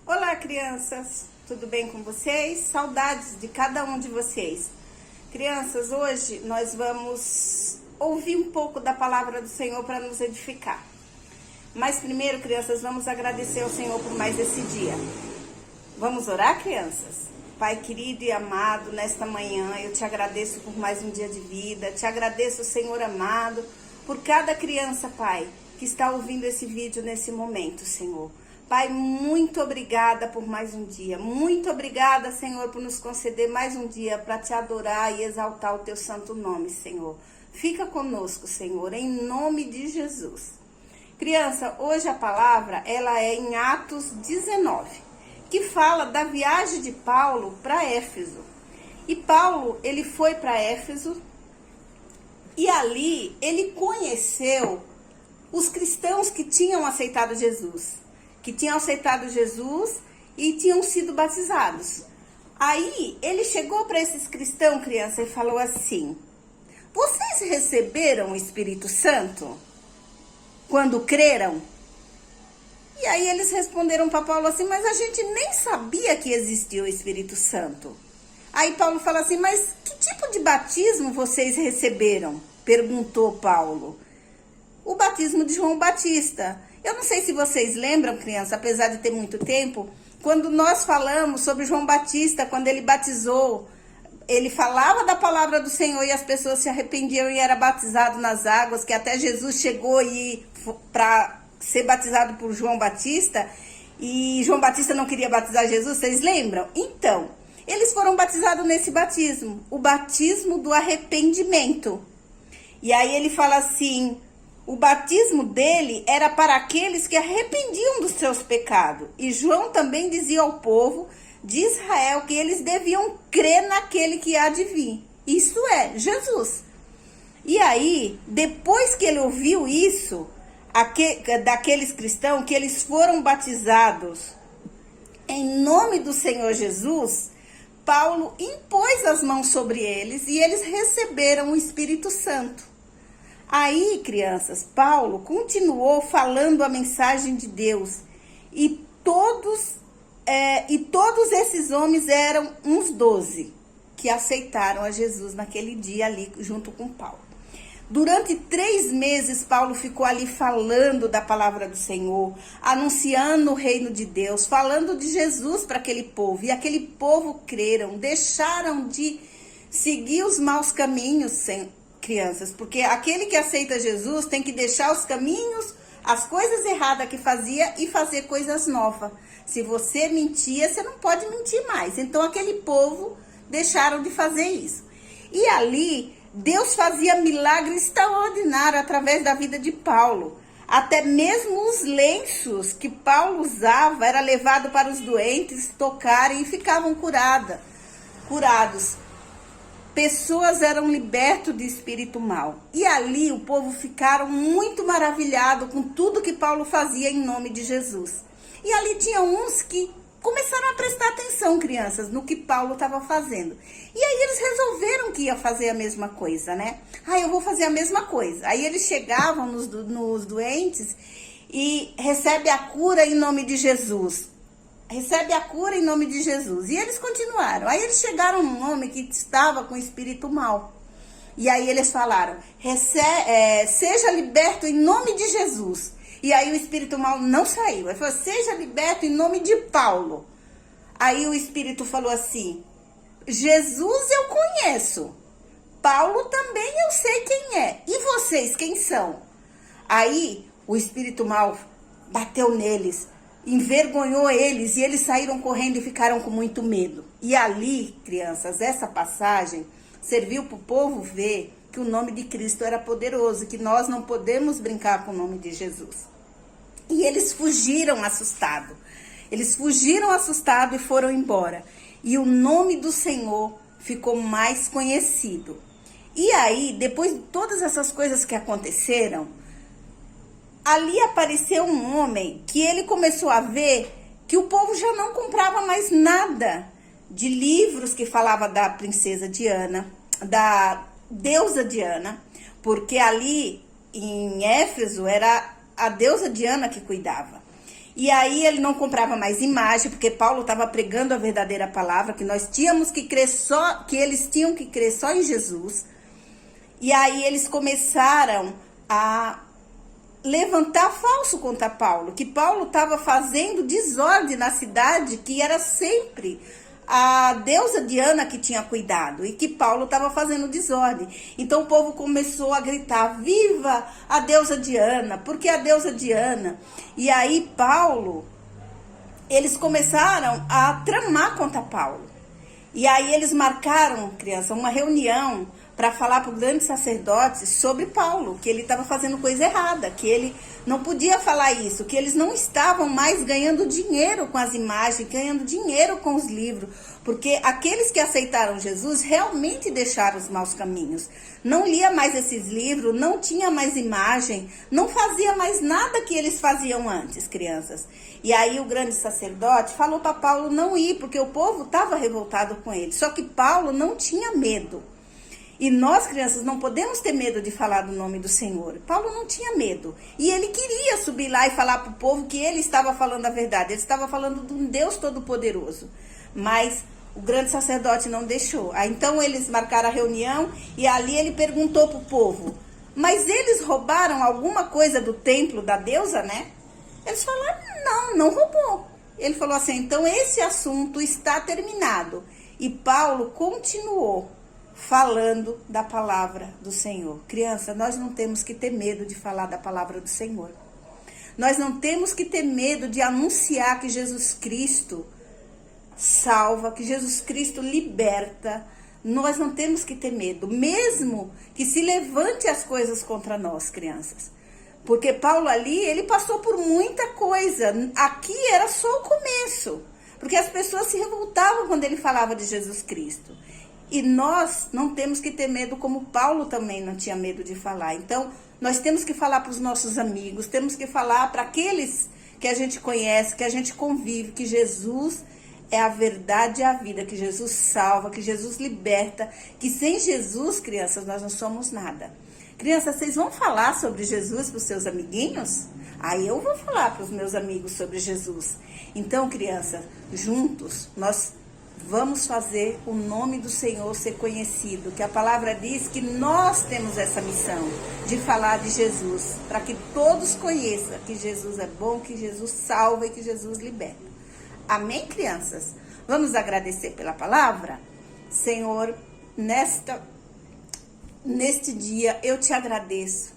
Olá, crianças! Tudo bem com vocês? Saudades de cada um de vocês. Crianças, hoje nós vamos ouvir um pouco da palavra do Senhor para nos edificar. Mas primeiro, crianças, vamos agradecer ao Senhor por mais esse dia. Vamos orar, crianças? Pai querido e amado, nesta manhã eu te agradeço por mais um dia de vida. Te agradeço, Senhor amado, por cada criança, Pai, que está ouvindo esse vídeo nesse momento, Senhor. Pai, muito obrigada por mais um dia. Muito obrigada, Senhor, por nos conceder mais um dia para te adorar e exaltar o teu santo nome, Senhor. Fica conosco, Senhor, em nome de Jesus. Criança, hoje a palavra ela é em Atos 19, que fala da viagem de Paulo para Éfeso. E Paulo, ele foi para Éfeso e ali ele conheceu os cristãos que tinham aceitado Jesus. E tinham sido batizados. Aí ele chegou para esses cristãos, criança, e falou assim: vocês receberam o Espírito Santo quando creram? E aí eles responderam para Paulo assim: mas a gente nem sabia que existia o Espírito Santo. Aí Paulo fala assim: mas que tipo de batismo vocês receberam? Perguntou Paulo. O batismo de João Batista. Eu não sei se vocês lembram, criança, apesar de ter muito tempo, quando nós falamos sobre João Batista, quando ele batizou, ele falava da palavra do Senhor e as pessoas se arrependiam e era batizado nas águas, que até Jesus chegou para ser batizado por João Batista, e João Batista não queria batizar Jesus, vocês lembram? Então, eles foram batizados nesse batismo, o batismo do arrependimento. E aí ele fala assim: o batismo dele era para aqueles que arrependiam dos seus pecados. E João também dizia ao povo de Israel que eles deviam crer naquele que há de vir. Isso é, Jesus. E aí, depois que ele ouviu isso, daqueles cristãos, que eles foram batizados em nome do Senhor Jesus, Paulo impôs as mãos sobre eles e eles receberam o Espírito Santo. Aí, crianças, Paulo continuou falando a mensagem de Deus e todos esses homens eram uns 12 que aceitaram a Jesus naquele dia ali junto com Paulo. Durante 3 meses, Paulo ficou ali falando da palavra do Senhor, anunciando o reino de Deus, falando de Jesus para aquele povo. E aquele povo creram, deixaram de seguir os maus caminhos, crianças, porque aquele que aceita Jesus tem que deixar os caminhos, as coisas erradas que fazia e fazer coisas novas. Se você mentia, você não pode mentir mais. Então aquele povo deixaram de fazer isso. E ali Deus fazia milagres extraordinários através da vida de Paulo. Até mesmo os lenços que Paulo usava era levado para os doentes tocarem e ficavam curados. Pessoas eram libertas de espírito mau. E ali o povo ficaram muito maravilhado com tudo que Paulo fazia em nome de Jesus. E ali tinha uns que começaram a prestar atenção, crianças, no que Paulo estava fazendo. E aí eles resolveram que ia fazer a mesma coisa, né? Eu vou fazer a mesma coisa. Aí eles chegavam nos doentes e recebe a cura em nome de Jesus. Recebe a cura em nome de Jesus. E eles continuaram. Aí eles chegaram num homem que estava com espírito mau. E aí eles falaram: seja liberto em nome de Jesus. E aí o espírito mau não saiu. Ele falou: seja liberto em nome de Paulo. Aí o espírito falou assim: Jesus eu conheço. Paulo também eu sei quem é. E vocês quem são? Aí o espírito mau bateu neles, envergonhou eles e eles saíram correndo e ficaram com muito medo. E ali, crianças, essa passagem serviu para o povo ver que o nome de Cristo era poderoso, que nós não podemos brincar com o nome de Jesus. E eles fugiram assustados. Eles fugiram assustados e foram embora. E o nome do Senhor ficou mais conhecido. E aí, depois de todas essas coisas que aconteceram, ali apareceu um homem que ele começou a ver que o povo já não comprava mais nada de livros que falava da princesa Diana, da deusa Diana, porque ali em Éfeso era a deusa Diana que cuidava. E aí ele não comprava mais imagem, porque Paulo estava pregando a verdadeira palavra, que nós tínhamos que crer só, que eles tinham que crer só em Jesus. E aí eles começaram a levantar falso contra Paulo, que Paulo estava fazendo desordem na cidade, que era sempre a deusa Diana que tinha cuidado, e que Paulo estava fazendo desordem. Então o povo começou a gritar: viva a deusa Diana, porque a deusa Diana. E aí eles começaram a tramar contra Paulo. E aí eles marcaram, criança, uma reunião para falar para o grande sacerdote sobre Paulo, que ele estava fazendo coisa errada, que ele não podia falar isso, que eles não estavam mais ganhando dinheiro com as imagens, ganhando dinheiro com os livros, porque aqueles que aceitaram Jesus realmente deixaram os maus caminhos. Não lia mais esses livros, não tinha mais imagem, não fazia mais nada que eles faziam antes, crianças. E aí o grande sacerdote falou para Paulo não ir, porque o povo estava revoltado com ele. Só que Paulo não tinha medo. E nós, crianças, não podemos ter medo de falar do nome do Senhor. Paulo não tinha medo. E ele queria subir lá e falar para o povo que ele estava falando a verdade. Ele estava falando de um Deus Todo-Poderoso. Mas o grande sacerdote não deixou. Aí, então eles marcaram a reunião e ali ele perguntou para o povo: mas eles roubaram alguma coisa do templo da deusa, né? Eles falaram: não roubou. Ele falou assim: então esse assunto está terminado. E Paulo continuou falando da palavra do Senhor. Criança, nós não temos que ter medo de falar da palavra do Senhor. Nós não temos que ter medo de anunciar que Jesus Cristo salva, que Jesus Cristo liberta. Nós não temos que ter medo, mesmo que se levante as coisas contra nós, crianças. Porque Paulo ali, ele passou por muita coisa. Aqui era só o começo, porque as pessoas se revoltavam quando ele falava de Jesus Cristo. E nós não temos que ter medo, como Paulo também não tinha medo de falar. Então, nós temos que falar para os nossos amigos, temos que falar para aqueles que a gente conhece, que a gente convive, que Jesus é a verdade e a vida, que Jesus salva, que Jesus liberta, que sem Jesus, crianças, nós não somos nada. Crianças, vocês vão falar sobre Jesus para os seus amiguinhos? Aí eu vou falar para os meus amigos sobre Jesus. Então, crianças, juntos, nós vamos fazer o nome do Senhor ser conhecido, que a palavra diz que nós temos essa missão de falar de Jesus, para que todos conheçam que Jesus é bom, que Jesus salva e que Jesus liberta. Amém, crianças? Vamos agradecer pela palavra? Senhor, neste dia eu te agradeço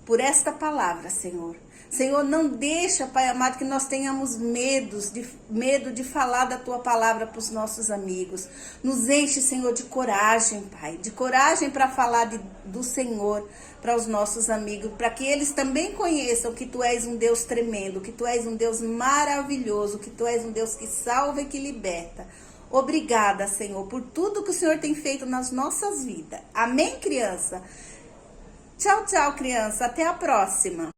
por esta palavra, Senhor. Senhor, não deixa, Pai amado, que nós tenhamos medo de falar da Tua palavra para os nossos amigos. Nos enche, Senhor, de coragem, Pai, de coragem para falar do Senhor para os nossos amigos, para que eles também conheçam que Tu és um Deus tremendo, que Tu és um Deus maravilhoso, que Tu és um Deus que salva e que liberta. Obrigada, Senhor, por tudo que o Senhor tem feito nas nossas vidas. Amém, criança? Tchau, tchau, criança. Até a próxima.